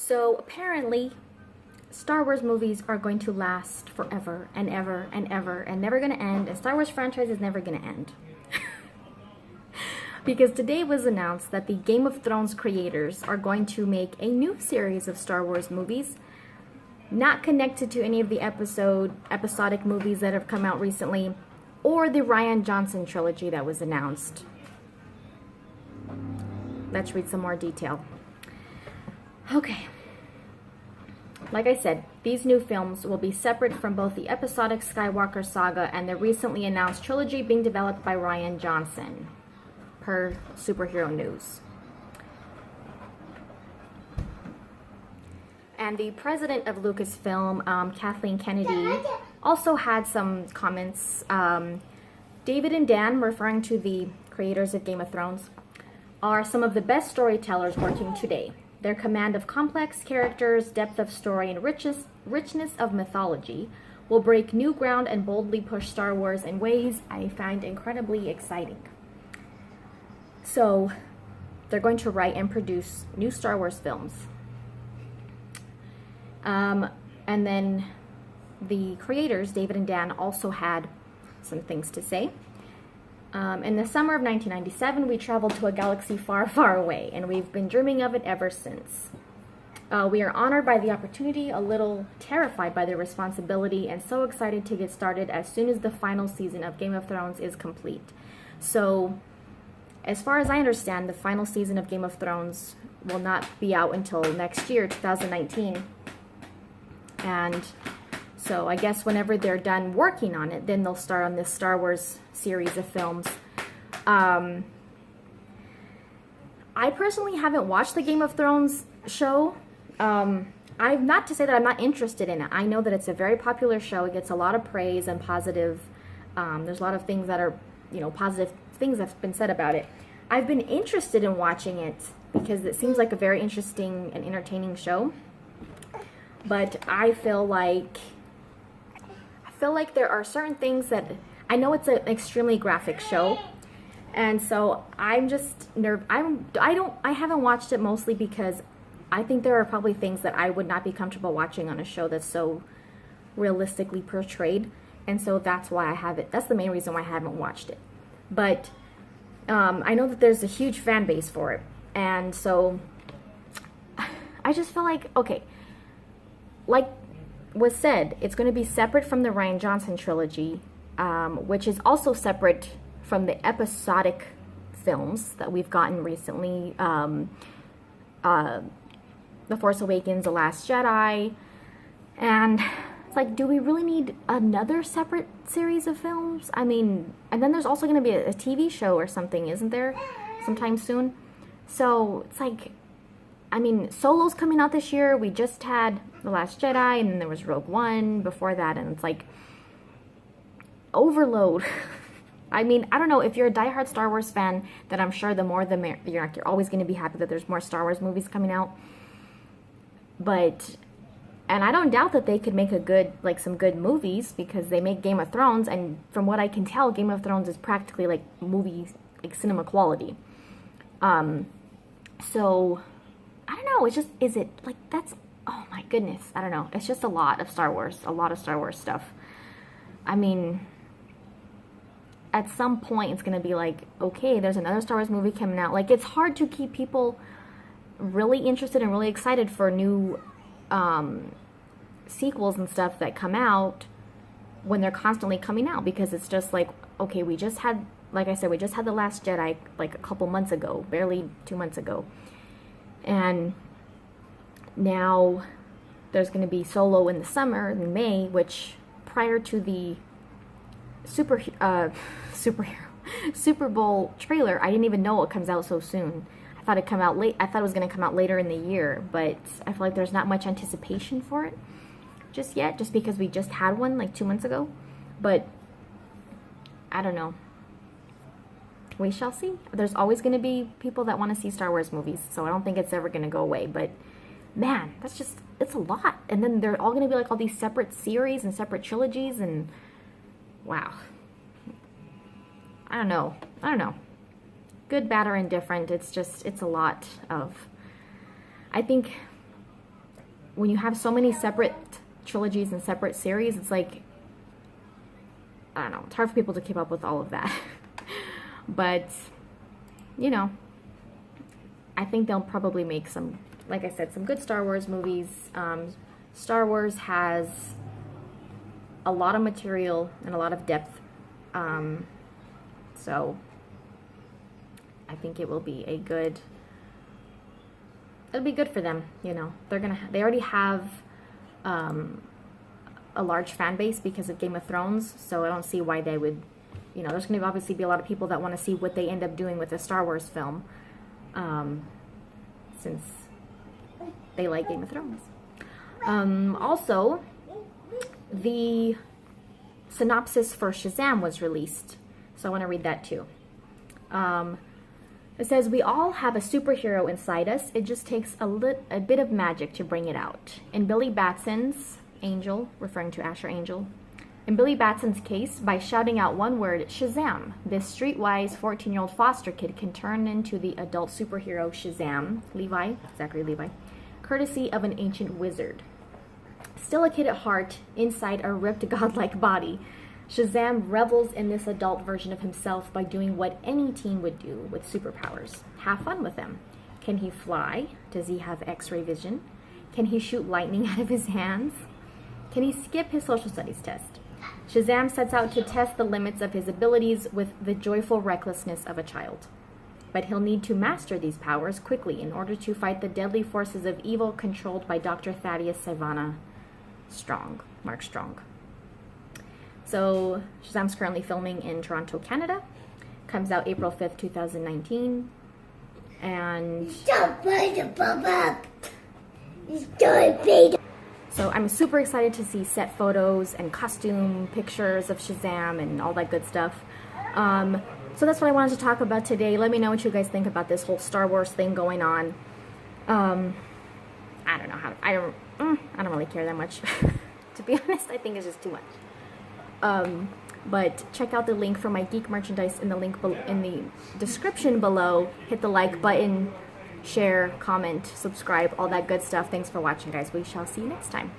So apparently, Star Wars movies are going to last forever and ever and ever and never going to end. And Star Wars franchise is never going to end. Because today it was announced that the Game of Thrones creators are going to make a new series of Star Wars movies, not connected to any of the episodic movies that have come out recently, or the Rian Johnson trilogy that was announced. Let's read some more detail. Okay. Like I said, these new films will be separate from both the episodic Skywalker saga and the recently announced trilogy being developed by Rian Johnson, per Superhero News. And the president of Lucasfilm, Kathleen Kennedy, also had some comments. David and Dan, referring to the creators of Game of Thrones, are some of the best storytellers working today. Their command of complex characters, depth of story, and richness of mythology will break new ground and boldly push Star Wars in ways I find incredibly exciting. So, they're going to write and produce new Star Wars films. And then the creators, David and Dan, also had some things to say. In the summer of 1997, we traveled to a galaxy far, far away, and we've been dreaming of it ever since. We are honored by the opportunity, a little terrified by the responsibility, and so excited to get started as soon as the final season of Game of Thrones is complete. So, as far as I understand, the final season of Game of Thrones will not be out until next year, 2019. And so I guess whenever they're done working on it, then they'll start on this Star Wars series of films. I personally haven't watched the Game of Thrones show. I'm not to say that I'm not interested in it. I know that it's a very popular show. It gets a lot of praise and positive. There's a lot of things that are, positive things that's been said about it. I've been interested in watching it because it seems like a very interesting and entertaining show. But I feel like there are certain things that I know it's an extremely graphic show, and so I'm just I haven't watched it mostly because I think there are probably things that I would not be comfortable watching on a show that's so realistically portrayed, and so that's why I haven't. That's the main reason why I haven't watched it. But I know that there's a huge fan base for it, and so I just feel like, okay, like was said, it's going to be separate from the Rian Johnson trilogy, which is also separate from the episodic films that we've gotten recently. The Force Awakens, The Last Jedi, and it's like, do we really need another separate series of films? I mean, and then there's also going to be a TV show or something, isn't there, sometime soon? So it's like, I mean, Solo's coming out this year. We just had The Last Jedi, and then there was Rogue One before that, and it's like overload. I mean, I don't know, if you're a diehard Star Wars fan, then I'm sure the more the merrier. You're always going to be happy that there's more Star Wars movies coming out. But, and I don't doubt that they could make some good movies, because they make Game of Thrones, and from what I can tell, Game of Thrones is practically like movies, like cinema quality. So I don't know, it's just, is it, like, that's, oh my goodness, I don't know, it's just a lot of Star Wars stuff. I mean, at some point it's gonna be like, okay, there's another Star Wars movie coming out. Like, it's hard to keep people really interested and really excited for new sequels and stuff that come out when they're constantly coming out, because it's just like, okay, we just had, like I said, we just had The Last Jedi like a couple months ago, barely 2 months ago. And now there's going to be Solo in the summer, in May, which prior to the Super Bowl trailer, I didn't even know it comes out so soon. I thought it come out late. I thought it was going to come out later in the year, but I feel like there's not much anticipation for it just yet, just because we just had one like 2 months ago. But I don't know. We shall see. There's always going to be people that want to see Star Wars movies, so I don't think it's ever going to go away. But man, that's just, it's a lot. And then they're all going to be like all these separate series and separate trilogies, and wow. I don't know. Good, bad, or indifferent. It's just, it's a lot of, I think when you have so many separate trilogies and separate series, it's like, I don't know, it's hard for people to keep up with all of that. But, you know, I think they'll probably make some, like I said, some good Star Wars movies. Star Wars has a lot of material and a lot of depth. So I think it will be a good, it'll be good for them, you know. They already have a large fan base because of Game of Thrones, so I don't see why they would, you know, there's going to obviously be a lot of people that want to see what they end up doing with a Star Wars film, since they like Game of Thrones. Also, the synopsis for Shazam was released, so I want to read that too. It says, we all have a superhero inside us. It just takes a bit of magic to bring it out. In Billy Batson's Angel, referring to Asher Angel, in Billy Batson's case, by shouting out one word, Shazam, this streetwise 14-year-old foster kid can turn into the adult superhero Shazam, Zachary Levi, courtesy of an ancient wizard. Still a kid at heart, inside a ripped godlike body, Shazam revels in this adult version of himself by doing what any teen would do with superpowers. Have fun with them. Can he fly? Does he have X-ray vision? Can he shoot lightning out of his hands? Can he skip his social studies test? Shazam sets out to test the limits of his abilities with the joyful recklessness of a child. But he'll need to master these powers quickly in order to fight the deadly forces of evil controlled by Dr. Thaddeus Sivana Mark Strong. So, Shazam's currently filming in Toronto, Canada. Comes out April 5th, 2019. And so I'm super excited to see set photos and costume pictures of Shazam and all that good stuff. So that's what I wanted to talk about today. Let me know what you guys think about this whole Star Wars thing going on. I don't know how. I don't really care that much. To be honest, I think it's just too much. But check out the link for my geek merchandise in the link in the description below. Hit the like button, share, comment, subscribe, all that good stuff. Thanks for watching, guys. We shall see you next time.